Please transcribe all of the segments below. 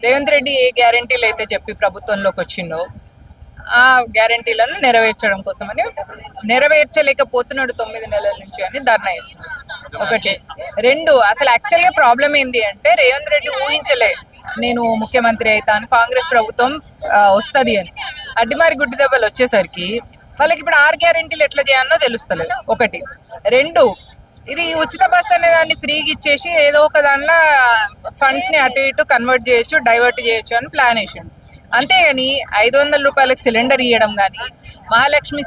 రేవంత్ రెడ్డి ఏ గ్యారంటీలు అయితే చెప్పి ప్రభుత్వంలోకి వచ్చిందో ఆ గ్యారంటీలను నెరవేర్చడం కోసమని నెరవేర్చలేకపోతున్నాడు 9 నెలల నుంచి అని ధర్నా చేస్తున్నాడు. ఒకటి. రెండు, అసలు యాక్చువల్గా ప్రాబ్లం ఏంది అంటే రేవంత్ రెడ్డి ఊహించలే నేను ముఖ్యమంత్రి అవుతాను, కాంగ్రెస్ ప్రభుత్వం వస్తుంది అని. అడ్డిమారి గుడ్డి దెబ్బలు వచ్చేసరికి వాళ్ళకి ఇప్పుడు 6 గ్యారంటీలు ఎట్లా చేయాలో తెలుస్తలేదు. ఒకటి. రెండు, ఇది ఉచిత బస్ అనే దాన్ని ఫ్రీగా ఇచ్చేసి ఏదో ఒక దానిలో ఫండ్స్ ని అటు ఇటు కన్వర్ట్ చేయొచ్చు, డైవర్ట్ చేయొచ్చు అని ప్లాన్ వేసిండు. అంతేగాని 500 రూపాయలకు సిలిండర్ ఇవ్వడం కానీ, మహాలక్ష్మి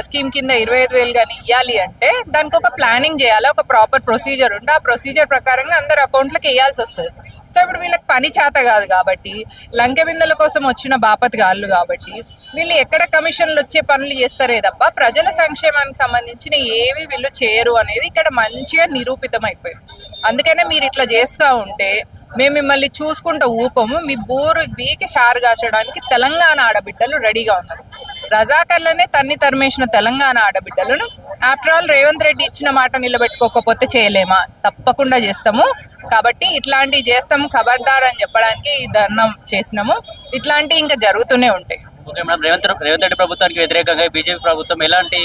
స్కీమ్ కింద 25,000 కానీ ఇవ్వాలి అంటే దానికి ఒక ప్లానింగ్ చేయాలి, ఒక ప్రాపర్ ప్రొసీజర్ ఉంటే ఆ ప్రొసీజర్ ప్రకారంగా అందరు అకౌంట్లకు వేయాల్సి వస్తుంది. సో ఇప్పుడు వీళ్ళకి పని చేత కాదు కాబట్టి, లంకె బిందెల కోసం వచ్చిన బాపత్ గాళ్ళు కాబట్టి వీళ్ళు ఎక్కడ కమిషన్లు వచ్చే పనులు చేస్తారే తప్ప ప్రజల సంక్షేమానికి సంబంధించిన ఏవి వీళ్ళు చేయరు అనేది ఇక్కడ మంచిగా నిరూపితం అయిపోయింది. అందుకనే మీరు ఇట్లా చేస్తూ ఉంటే మేము మిమ్మల్ని చూసుకుంటూ ఊకోము. మీ బోరు వీకి షారు కాచడానికి తెలంగాణ ఆడబిడ్డలు రెడీగా ఉన్నారు. రజాకర్లనే తన్ని తరిమేసిన తెలంగాణ ఆడబిడ్డలను ఆఫ్టర్ ఆల్ రేవంత్ రెడ్డి ఇచ్చిన మాట నిలబెట్టుకోకపోతే చేయలేమా? తప్పకుండా చేస్తాము. కాబట్టి ఇట్లాంటివి చేస్తాము, ఖబర్దార్ అని చెప్పడానికి ఈ ధర్నా చేసినాము. ఇట్లాంటివి ఇంకా జరుగుతూనే ఉంటాయి. ఓకే మేడం, రేవంత్ రెడ్డి ప్రభుత్వానికి వ్యతిరేకంగా బీజేపీ ప్రభుత్వం ఎలాంటి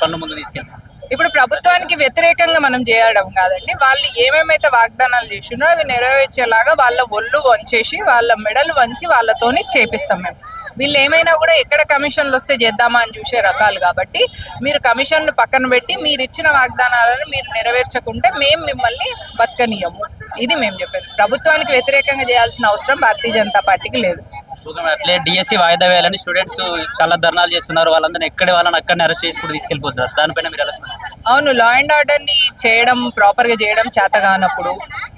పనులు ముందు తీసుకెళ్ళి ఇప్పుడు ప్రభుత్వానికి వ్యతిరేకంగా మనం చేయడం కాదండి, వాళ్ళు ఏమేమైతే వాగ్దానాలు చేసినో అవి నెరవేర్చేలాగా వాళ్ళ ఒళ్ళు వంచేసి వాళ్ళ మెడలు వంచి వాళ్ళతోని చేపిస్తాం మేము. వీళ్ళు ఏమైనా కూడా ఎక్కడ కమిషన్లు వస్తే చేద్దామా అని చూసే రకాలు కాబట్టి మీరు కమిషన్లు పక్కన పెట్టి మీరు ఇచ్చిన వాగ్దానాలను మీరు నెరవేర్చకుంటే మేము మిమ్మల్ని బతకనీయము. ఇది మేము చెప్పేది. ప్రభుత్వానికి వ్యతిరేకంగా చేయాల్సిన అవసరం భారతీయ జనతా పార్టీకి లేదు. అట్లే డిఎస్సి వాయిదా వేయాలని స్టూడెంట్స్ చాలా ధర్నాలు చేస్తున్నారు. వాళ్ళందరినీ వాళ్ళని అక్కడనే అరెస్ట్ చేసి కూడా తీసుకెళ్ళిపోతున్నారు. దానిపైన మీరు ఎలా? అవును, లా అండ్ ఆర్డర్ ని ప్రాపర్ గా చేయడం చేతగానప్పుడు,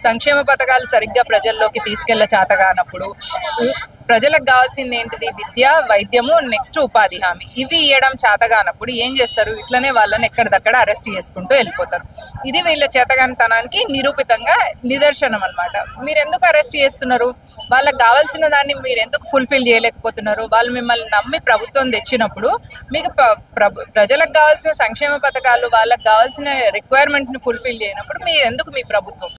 సంక్షేమ పథకాలు సరిగ్గా ప్రజల్లోకి తీసుకెళ్ల చేతగానప్పుడు, ప్రజలకు కావాల్సింది ఏంటిది? విద్య, వైద్యము, నెక్స్ట్ ఉపాధి హామీ. ఇవి ఇవ్వడం చేతగానప్పుడు ఏం చేస్తారు? ఇట్లనే వాళ్ళని ఎక్కడిదక్కడ అరెస్ట్ చేసుకుంటూ వెళ్ళిపోతారు. ఇది వీళ్ళ చేతగానితనానికి నిరూపితంగా నిదర్శనం అన్నమాట. మీరు ఎందుకు అరెస్ట్ చేస్తున్నారు? వాళ్ళకి కావాల్సిన దాన్ని మీరు ఎందుకు ఫుల్ఫిల్ చేయలేకపోతున్నారు? వాళ్ళు మిమ్మల్ని నమ్మి ప్రభుత్వం తెచ్చినప్పుడు మీకు ప్రజలకు కావాల్సిన సంక్షేమ పథకాలు, వాళ్ళకి కావాల్సిన రిక్వైర్మెంట్స్ ని ఫుల్ఫిల్ చేయనప్పుడు మీ ప్రభుత్వం